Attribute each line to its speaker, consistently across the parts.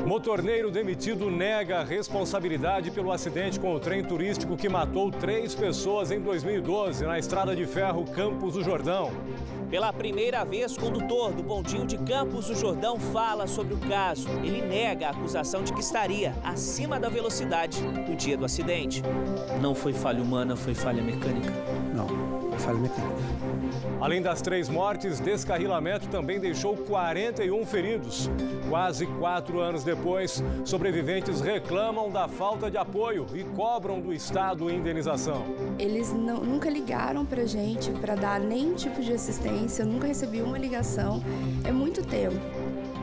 Speaker 1: Motorneiro demitido nega a responsabilidade pelo acidente com o trem turístico que matou 3 pessoas em 2012 na estrada de ferro Campos do Jordão.
Speaker 2: Pela primeira vez, condutor do bondinho de Campos do Jordão fala sobre o caso. Ele nega a acusação de que estaria acima da velocidade no dia do acidente.
Speaker 3: Não foi falha humana, foi falha mecânica.
Speaker 4: Não, foi falha mecânica.
Speaker 1: Além das 3 mortes, descarrilamento também deixou 41 feridos. Quase 4 anos depois, sobreviventes reclamam da falta de apoio e cobram do Estado indenização.
Speaker 5: Eles nunca ligaram pra gente para dar nenhum tipo de assistência, eu nunca recebi uma ligação, é muito tempo.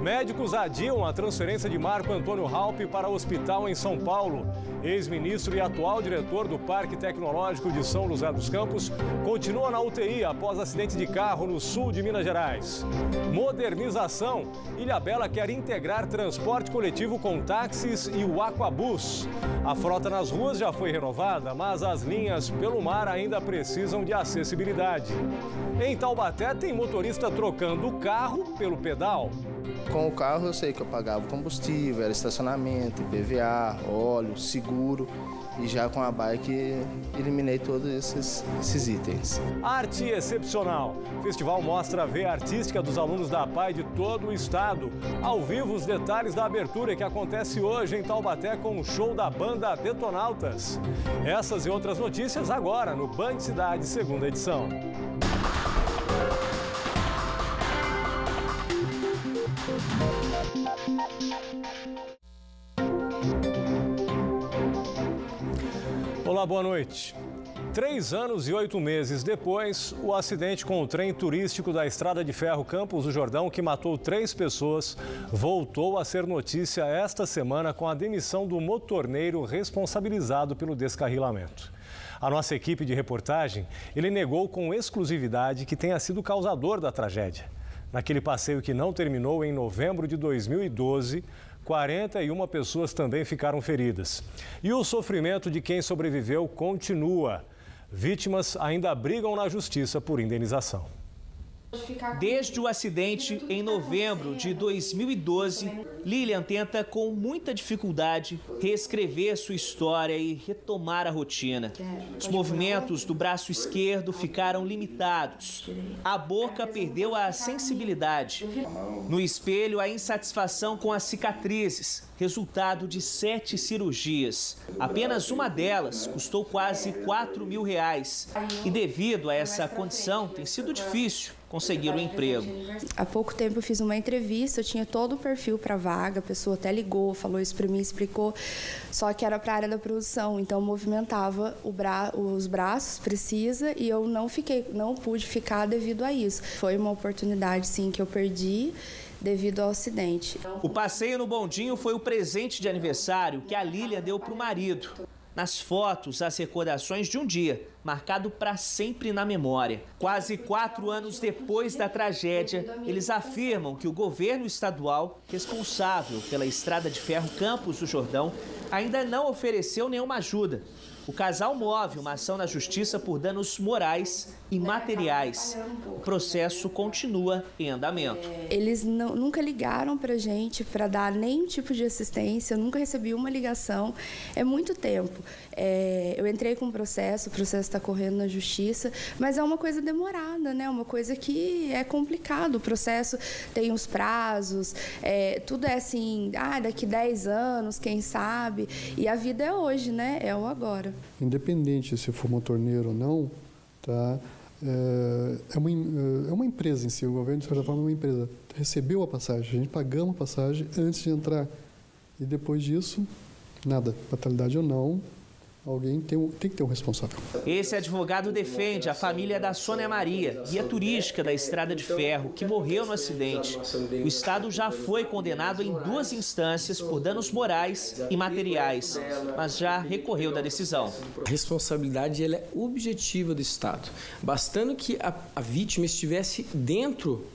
Speaker 1: Médicos adiam a transferência de Marco Antônio Raupp para o hospital em São Paulo. Ex-ministro e atual diretor do Parque Tecnológico de São José dos Campos continua na UTI após acidente de carro no sul de Minas Gerais. Modernização. Ilhabela quer integrar transporte coletivo com táxis e o Aquabus. A frota nas ruas já foi renovada, mas as linhas pelo mar ainda precisam de acessibilidade. Em Taubaté tem motorista trocando o carro pelo pedal.
Speaker 6: Com o carro eu sei que eu pagava combustível, era estacionamento, IPVA, óleo, seguro. E já com a bike eliminei todos esses itens.
Speaker 1: Arte excepcional. O festival mostra a veia artística dos alunos da APAE de todo o estado. Ao vivo, os detalhes da abertura que acontece hoje em Taubaté com o show da banda Detonautas. Essas e outras notícias agora no Band Cidade, segunda edição. Olá, boa noite. 3 anos e 8 meses depois, o acidente com o trem turístico da Estrada de Ferro Campos do Jordão, que matou 3 pessoas, voltou a ser notícia esta semana com a demissão do motorneiro responsabilizado pelo descarrilamento. A nossa equipe de reportagem, ele negou com exclusividade que tenha sido causador da tragédia. Naquele passeio que não terminou em novembro de 2012, 41 pessoas também ficaram feridas. E o sofrimento de quem sobreviveu continua. Vítimas ainda brigam na justiça por indenização.
Speaker 2: Desde o acidente em novembro de 2012, Lilian tenta com muita dificuldade reescrever sua história e retomar a rotina. Os movimentos do braço esquerdo ficaram limitados. A boca perdeu a sensibilidade. No espelho, a insatisfação com as cicatrizes, resultado de 7 cirurgias. Apenas uma delas custou quase R$4.000. E devido a essa condição, tem sido difícil conseguir um emprego.
Speaker 5: Há pouco tempo eu fiz uma entrevista, eu tinha todo o perfil para a vaga, a pessoa até ligou, falou isso para mim, explicou, só que era para a área da produção, então movimentava os braços, precisa, e eu não pude ficar devido a isso. Foi uma oportunidade, sim, que eu perdi devido ao acidente.
Speaker 2: O passeio no bondinho foi o presente de aniversário que a Lilian deu para o marido. Nas fotos, as recordações de um dia, marcado para sempre na memória. Quase 4 anos depois da tragédia, eles afirmam que o governo estadual, responsável pela Estrada de Ferro Campos do Jordão, ainda não ofereceu nenhuma ajuda. O casal move uma ação na justiça por danos morais e materiais. O processo continua em andamento.
Speaker 5: Eles nunca ligaram pra gente para dar nenhum tipo de assistência, eu nunca recebi uma ligação, é muito tempo. Eu entrei com o processo está correndo na justiça, mas é uma coisa demorada, né? Uma coisa que é complicado. O processo tem os prazos, tudo é assim, daqui 10 anos, quem sabe? E a vida é hoje, né? É o agora.
Speaker 7: Independente se for motorneiro ou não, tá? É uma empresa em si, o governo de certa forma é uma empresa. Recebeu a passagem, a gente pagamos a passagem antes de entrar. E depois disso, nada, fatalidade ou não, alguém tem que ter um responsável.
Speaker 2: Esse advogado defende a família da Sônia Maria, guia turística da Estrada de Ferro, que morreu no acidente. O Estado já foi condenado em 2 instâncias por danos morais e materiais, mas já recorreu da decisão.
Speaker 3: A responsabilidade ela é objetiva do Estado. Bastando que a vítima estivesse dentro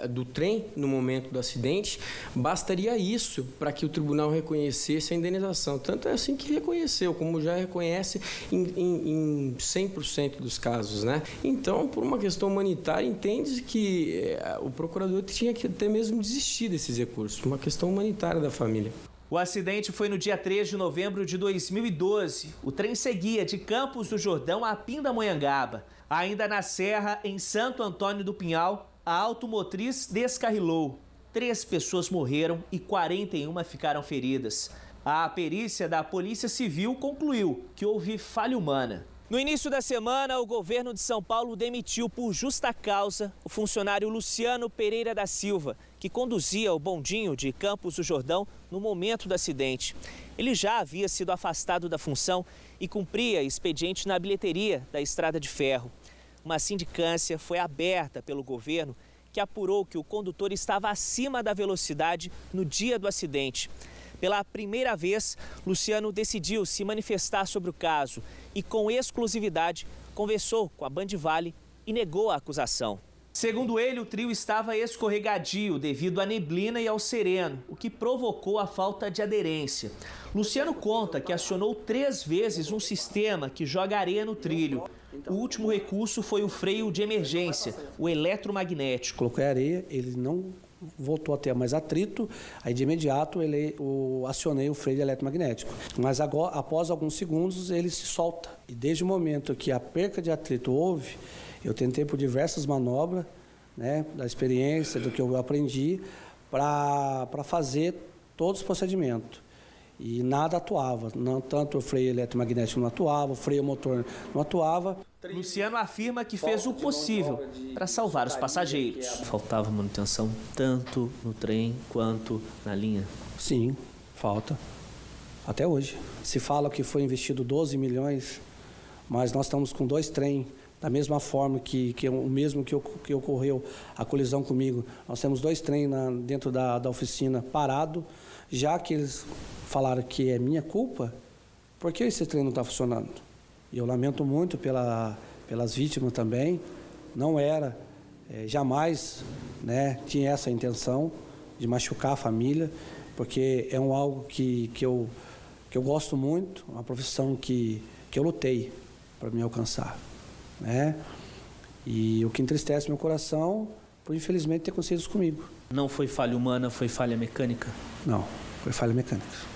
Speaker 3: do trem no momento do acidente, bastaria isso para que o tribunal reconhecesse a indenização. Tanto é assim que reconheceu, como já reconheceu reconhece em 100% dos casos, né? Então, por uma questão humanitária, entende que o procurador tinha que até mesmo desistir desses recursos, uma questão humanitária da família.
Speaker 2: O acidente foi no dia 3 de novembro de 2012. O trem seguia de Campos do Jordão a Pindamonhangaba. Ainda na Serra, em Santo Antônio do Pinhal, a automotriz descarrilou. 3 pessoas morreram e 41 ficaram feridas. A perícia da Polícia Civil concluiu que houve falha humana. No início da semana, o governo de São Paulo demitiu por justa causa o funcionário Luciano Pereira da Silva, que conduzia o bondinho de Campos do Jordão no momento do acidente. Ele já havia sido afastado da função e cumpria expediente na bilheteria da Estrada de Ferro. Uma sindicância foi aberta pelo governo, que apurou que o condutor estava acima da velocidade no dia do acidente. Pela primeira vez, Luciano decidiu se manifestar sobre o caso e, com exclusividade, conversou com a Band Vale e negou a acusação. Segundo ele, o trio estava escorregadio devido à neblina e ao sereno, o que provocou a falta de aderência. Luciano conta que acionou 3 vezes um sistema que joga areia no trilho. O último recurso foi o freio de emergência, o eletromagnético.
Speaker 4: Coloquei areia, ele não voltou a ter mais atrito, aí de imediato acionei o freio eletromagnético. Mas agora, após alguns segundos, ele se solta. E desde o momento que a perca de atrito houve, eu tentei por diversas manobras, né, da experiência, do que eu aprendi, para fazer todos os procedimentos. E nada atuava, não, tanto o freio eletromagnético não atuava, o freio motor não atuava.
Speaker 2: Luciano afirma que fez o possível para salvar os passageiros. Faltava manutenção tanto no trem quanto na linha?
Speaker 4: Sim, falta. Até hoje. Se fala que foi investido 12 milhões, mas nós estamos com 2 trens, da mesma forma que o mesmo que ocorreu a colisão comigo. Nós temos 2 trens dentro da oficina parado, já que eles falaram que é minha culpa, por que esse trem não está funcionando? E eu lamento muito pelas vítimas também, não era, jamais, né, tinha essa intenção de machucar a família, porque é algo que eu gosto muito, uma profissão que eu lutei para me alcançar, né? E o que entristece meu coração, por infelizmente ter acontecido isso comigo.
Speaker 2: Não foi falha humana, foi falha mecânica?
Speaker 4: Não, foi falha mecânica.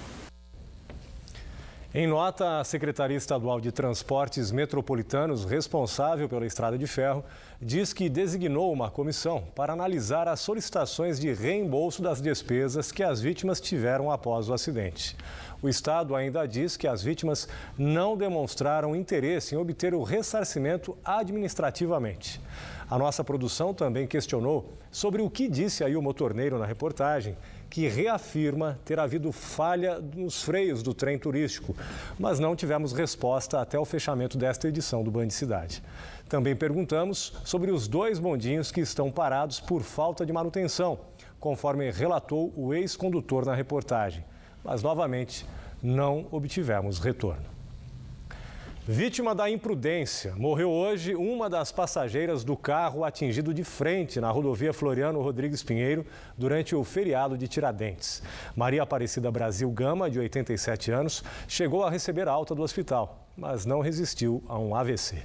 Speaker 1: Em nota, a Secretaria Estadual de Transportes Metropolitanos, responsável pela Estrada de Ferro, diz que designou uma comissão para analisar as solicitações de reembolso das despesas que as vítimas tiveram após o acidente. O Estado ainda diz que as vítimas não demonstraram interesse em obter o ressarcimento administrativamente. A nossa produção também questionou sobre o que disse aí o motorneiro na reportagem, que reafirma ter havido falha nos freios do trem turístico, mas não tivemos resposta até o fechamento desta edição do Band Cidade. Também perguntamos sobre os 2 bondinhos que estão parados por falta de manutenção, conforme relatou o ex-condutor na reportagem, mas novamente não obtivemos retorno. Vítima da imprudência, morreu hoje uma das passageiras do carro atingido de frente na rodovia Floriano Rodrigues Pinheiro durante o feriado de Tiradentes. Maria Aparecida Brasil Gama, de 87 anos, chegou a receber alta do hospital, mas não resistiu a um AVC.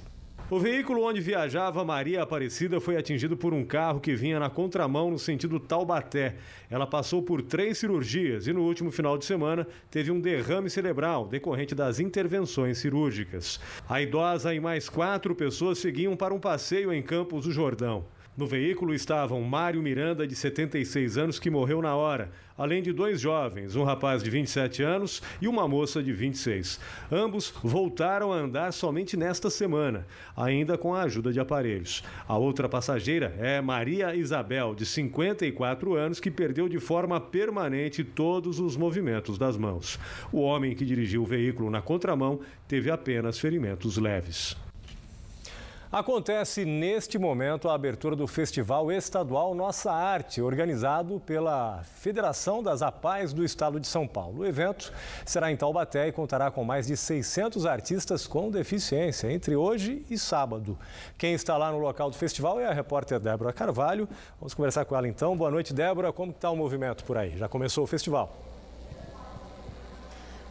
Speaker 1: O veículo onde viajava Maria Aparecida foi atingido por um carro que vinha na contramão no sentido Taubaté. Ela passou por 3 cirurgias e no último final de semana teve um derrame cerebral decorrente das intervenções cirúrgicas. A idosa e mais 4 pessoas seguiam para um passeio em Campos do Jordão. No veículo estavam Mário Miranda, de 76 anos, que morreu na hora, além de 2 jovens, um rapaz de 27 anos e uma moça de 26. Ambos voltaram a andar somente nesta semana, ainda com a ajuda de aparelhos. A outra passageira é Maria Isabel, de 54 anos, que perdeu de forma permanente todos os movimentos das mãos. O homem que dirigiu o veículo na contramão teve apenas ferimentos leves. Acontece neste momento a abertura do Festival Estadual Nossa Arte, organizado pela Federação das APAES do Estado de São Paulo. O evento será em Taubaté e contará com mais de 600 artistas com deficiência, entre hoje e sábado. Quem está lá no local do festival é a repórter Débora Carvalho. Vamos conversar com ela então. Boa noite, Débora. Como está o movimento por aí? Já começou o festival?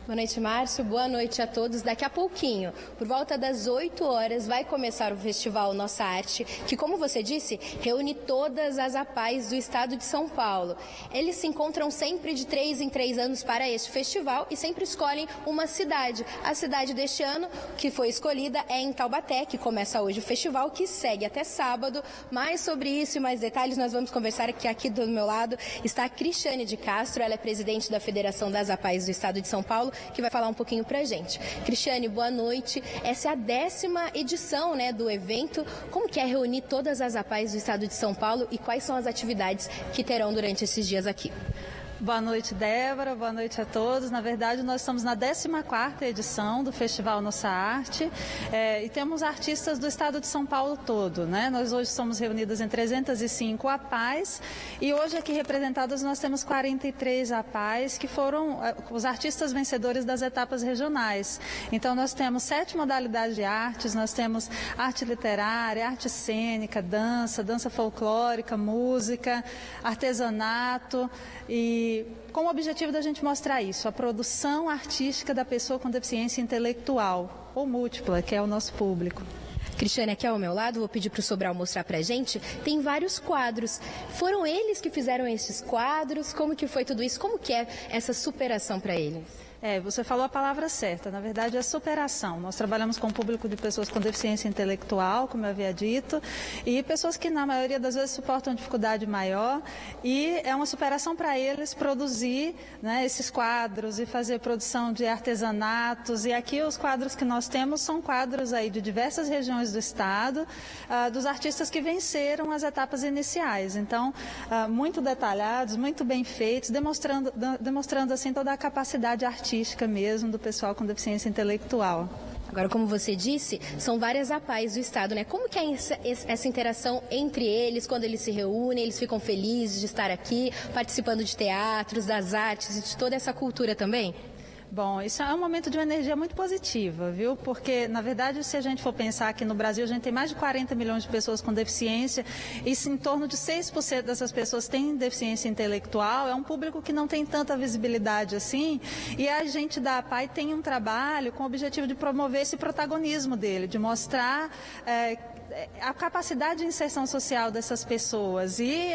Speaker 8: Boa noite, Márcio. Boa noite a todos. Daqui a pouquinho, por volta das 8 horas, vai começar o Festival Nossa Arte, que, como você disse, reúne todas as APAES do estado de São Paulo. Eles se encontram sempre de 3 em 3 anos para este festival e sempre escolhem uma cidade. A cidade deste ano, que foi escolhida, é em Taubaté, que começa hoje o festival, que segue até sábado. Mais sobre isso e mais detalhes nós vamos conversar aqui do meu lado está a Cristiane de Castro, ela é presidente da Federação das APAES do estado de São Paulo, que vai falar um pouquinho pra gente. Cristiane, boa noite. Essa é a 10ª edição, do evento. Como que é reunir todas as APAES do estado de São Paulo e quais são as atividades que terão durante esses dias aqui?
Speaker 9: Boa noite, Débora. Boa noite a todos. Na verdade, nós estamos na 14ª edição do Festival Nossa Arte e temos artistas do estado de São Paulo todo, Nós hoje somos reunidas em 305 APAES e hoje aqui representadas nós temos 43 APAES que foram os artistas vencedores das etapas regionais. Então, nós temos 7 modalidades de artes, nós temos arte literária, arte cênica, dança folclórica, música, artesanato e com o objetivo da gente mostrar isso, a produção artística da pessoa com deficiência intelectual ou múltipla, que é o nosso público.
Speaker 8: Cristiane, aqui ao meu lado, vou pedir para o Sobral mostrar para a gente, tem vários quadros. Foram eles que fizeram esses quadros? Como que foi tudo isso? Como que é essa superação para eles?
Speaker 9: Você falou a palavra certa, na verdade é superação. Nós trabalhamos com um público de pessoas com deficiência intelectual, como eu havia dito, e pessoas que na maioria das vezes suportam dificuldade maior e é uma superação para eles produzir esses quadros e fazer produção de artesanatos e aqui os quadros que nós temos são quadros aí de diversas regiões do estado, dos artistas que venceram as etapas iniciais, então muito detalhados, muito bem feitos, demonstrando assim toda a capacidade artística mesmo do pessoal com deficiência intelectual.
Speaker 8: Agora, como você disse, são várias APAES do estado, Como que é essa interação entre eles, quando eles se reúnem, eles ficam felizes de estar aqui, participando de teatros, das artes e de toda essa cultura também?
Speaker 9: Bom, isso é um momento de uma energia muito positiva, viu? Porque, na verdade, se a gente for pensar que no Brasil a gente tem mais de 40 milhões de pessoas com deficiência e em torno de 6% dessas pessoas têm deficiência intelectual, é um público que não tem tanta visibilidade assim e a gente da APAE tem um trabalho com o objetivo de promover esse protagonismo dele, de mostrar a capacidade de inserção social dessas pessoas e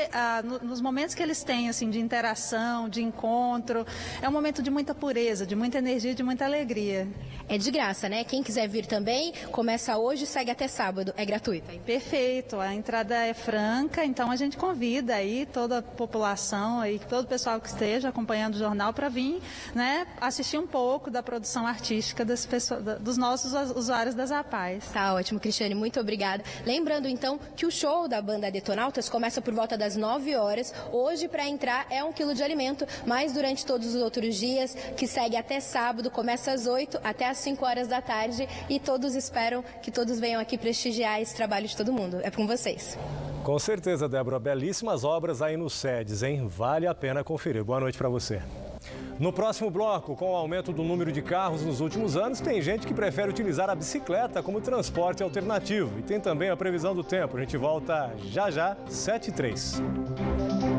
Speaker 9: nos momentos que eles têm assim de interação, de encontro, é um momento de muita pureza, de muita energia, de muita alegria.
Speaker 8: É de graça, Quem quiser vir também, começa hoje e segue até sábado, é gratuito.
Speaker 9: Perfeito, a entrada é franca, então a gente convida aí toda a população, aí, todo o pessoal que esteja acompanhando o jornal para vir, assistir um pouco da produção artística das pessoas, dos nossos usuários das APAES.
Speaker 8: Tá ótimo, Cristiane, muito obrigada. Lembrando, então, que o show da banda Detonautas começa por volta das 9 horas. Hoje, para entrar, é 1 quilo de alimento, mas durante todos os outros dias, que segue até sábado, começa às 8 até às 5 horas da tarde e todos esperam que todos venham aqui prestigiar esse trabalho de todo mundo. É com vocês.
Speaker 1: Com certeza, Débora. Belíssimas obras aí no SEDES, Vale a pena conferir. Boa noite para você. No próximo bloco, com o aumento do número de carros nos últimos anos, tem gente que prefere utilizar a bicicleta como transporte alternativo. E tem também a previsão do tempo. A gente volta já, 7h03.